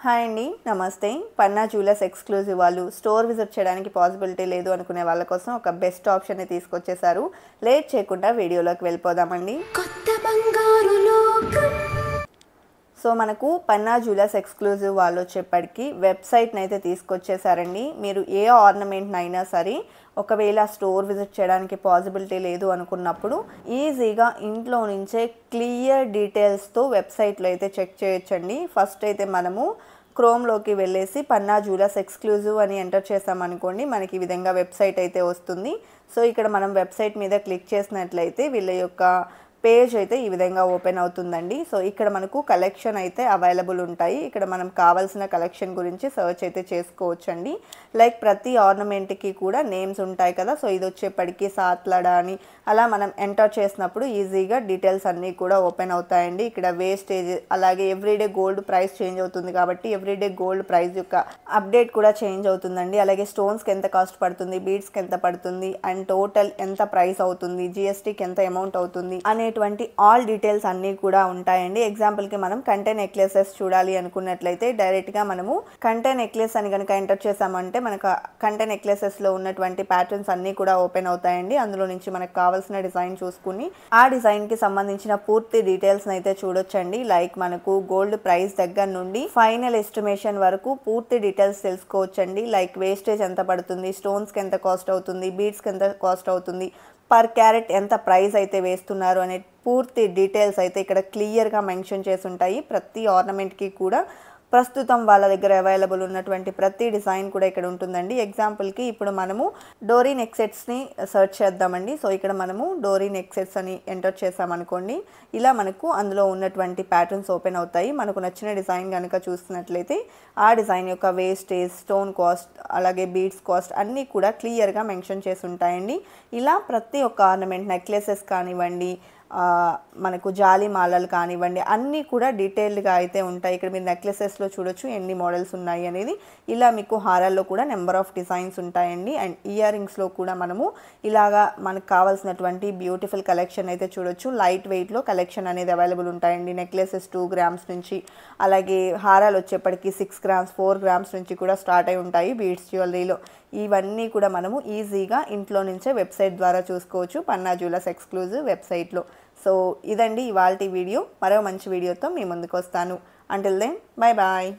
Hi అండి, నమస్తే. పన్నా jewellers exclusive వాళ్ళు స్టోర్ విజిట్ చేయడానికి పాసిబిలిటీ లేదు అనుకునే వాళ్ళ కోసం ఒక బెస్ట్ ఆప్షన్ని తీసుకొచ్చేసారు. లేట్ చేయకుండా వీడియోలోకి వెళ్ళిపోదామండి. కొత్త బంగారు లోకం. సో మనకు పన్నా జ్యువెలర్స్ ఎక్స్క్లూజివ్ వాళ్ళు వచ్చేప్పటికి వెబ్సైట్ని అయితే తీసుకొచ్చేసారండి. మీరు ఏ ఆర్నమెంట్ని అయినా సరే ఒకవేళ స్టోర్ విజిట్ చేయడానికి పాసిబిలిటీ లేదు అనుకున్నప్పుడు ఈజీగా ఇంట్లో నుంచే క్లియర్ డీటెయిల్స్తో వెబ్సైట్లో అయితే చెక్ చేయొచ్చండి. ఫస్ట్ అయితే మనము క్రోమ్లోకి వెళ్ళేసి పన్నా జ్యువెలర్స్ ఎక్స్క్లూజివ్ అని ఎంటర్ చేసామనుకోండి, మనకి ఈ విధంగా వెబ్సైట్ అయితే వస్తుంది. సో ఇక్కడ మనం వెబ్సైట్ మీద క్లిక్ చేసినట్లయితే వీళ్ళ యొక్క పేజ్ అయితే ఈ విధంగా ఓపెన్ అవుతుందండి. సో ఇక్కడ మనకు కలెక్షన్ అయితే అవైలబుల్ ఉంటాయి. ఇక్కడ మనం కావాల్సిన కలెక్షన్ గురించి సర్చ్ అయితే చేసుకోవచ్చండి. లైక్ ప్రతి ఆర్నమెంట్కి కూడా నేమ్స్ ఉంటాయి కదా. సో ఇది వచ్చేప్పటికి సాత్లడా అని అలా మనం ఎంటర్ చేసినప్పుడు ఈజీగా డీటెయిల్స్ అన్నీ కూడా ఓపెన్ అవుతాయండి. ఇక్కడ వేస్టేజ్, అలాగే ఎవ్రీడే గోల్డ్ ప్రైస్ చేంజ్ అవుతుంది కాబట్టి ఎవ్రీడే గోల్డ్ ప్రైస్ యొక్క అప్డేట్ కూడా చేంజ్ అవుతుందండి. అలాగే స్టోన్స్కి ఎంత కాస్ట్ పడుతుంది, బీడ్స్కి ఎంత పడుతుంది, అండ్ టోటల్ ఎంత ప్రైస్ అవుతుంది, జిఎస్టీకి ఎంత అమౌంట్ అవుతుంది అనేటువంటి ఆల్ డీటెయిల్స్ అన్నీ కూడా ఉంటాయండి. ఎగ్జాంపుల్కి మనం కంటే నెక్లెసెస్ చూడాలి అనుకున్నట్లయితే డైరెక్ట్గా మనము కంటే నెక్లెస్ అని కనుక ఎంటర్ చేసామంటే మనకు కంటే నెక్లెసెస్లో ఉన్నటువంటి ప్యాటర్న్స్ అన్నీ కూడా ఓపెన్ అవుతాయండి. అందులో నుంచి మనకు కావాల్సిన డిజైన్ చూసుకుని ఆ డిజైన్కి సంబంధించిన పూర్తి డీటెయిల్స్ అయితే చూడొచ్చండి. లైక్ మనకు గోల్డ్ ప్రైస్ దగ్గర నుండి ఫైనల్ ఎస్టిమేషన్ వరకు పూర్తి డీటెయిల్స్ తెలుసుకోవచ్చండి. లైక్ వేస్టేజ్ ఎంత పడుతుంది, స్టోన్స్కి ఎంత కాస్ట్ అవుతుంది, బీడ్స్కి ఎంత కాస్ట్ అవుతుంది, పర్ క్యారెట్ ఎంత ప్రైస్ అయితే వేస్తున్నారు అనే పూర్తి డీటెయిల్స్ అయితే ఇక్కడ క్లియర్గా మెన్షన్ చేసి ఉంటాయి. ప్రతి ఆర్నమెంట్కి కూడా ప్రస్తుతం వాళ్ళ దగ్గర అవైలబుల్ ఉన్నటువంటి ప్రతి డిజైన్ కూడా ఇక్కడ ఉంటుందండి. ఎగ్జాంపుల్కి ఇప్పుడు మనము డోరీ నెక్ సెట్స్ని సెర్చ్ చేద్దామండి. సో ఇక్కడ మనము డోరీ నెక్ సెట్స్ అని ఎంటర్ చేసామనుకోండి, ఇలా మనకు అందులో ఉన్నటువంటి ప్యాటర్న్స్ ఓపెన్ అవుతాయి. మనకు నచ్చిన డిజైన్ కనుక చూస్తున్నట్లయితే ఆ డిజైన్ యొక్క వేస్టేజ్, స్టోన్ కాస్ట్, అలాగే బీడ్స్ కాస్ట్ అన్నీ కూడా క్లియర్గా మెన్షన్ చేసి ఉంటాయండి. ఇలా ప్రతి ఒక్క ఆర్నమెంట్, నెక్లెసెస్ కానివ్వండి, మనకు జాలి మాలలు కానివ్వండి, అన్నీ కూడా డీటెయిల్డ్గా అయితే ఉంటాయి. ఇక్కడ మీరు నెక్లెసెస్లో చూడొచ్చు ఎన్ని మోడల్స్ ఉన్నాయి అనేది. ఇలా మీకు హారాల్లో కూడా నెంబర్ ఆఫ్ డిజైన్స్ ఉంటాయండి. అండ్ ఇయర్ రింగ్స్లో కూడా మనము ఇలాగా మనకు కావాల్సినటువంటి బ్యూటిఫుల్ కలెక్షన్ అయితే చూడొచ్చు. లైట్ వెయిట్లో కలెక్షన్ అనేది అవైలబుల్ ఉంటాయండి. నెక్లెసెస్ 2 గ్రామ్స్ నుంచి, అలాగే హారాలు వచ్చేప్పటికి 6 గ్రామ్స్ 4 గ్రామ్స్ నుంచి కూడా స్టార్ట్ అయి ఉంటాయి బీడ్స్ జ్యువెలరీలో. ఇవన్నీ కూడా మనము ఈజీగా ఇంట్లో నుంచే వెబ్సైట్ ద్వారా చూసుకోవచ్చు పన్నా జ్యువెలర్స్ ఎక్స్క్లూజివ్ వెబ్సైట్లో. సో ఇదండి ఇవాల్టి వీడియో. మరో మంచి వీడియోతో మీ ముందుకు వస్తాను. Until then, bye bye.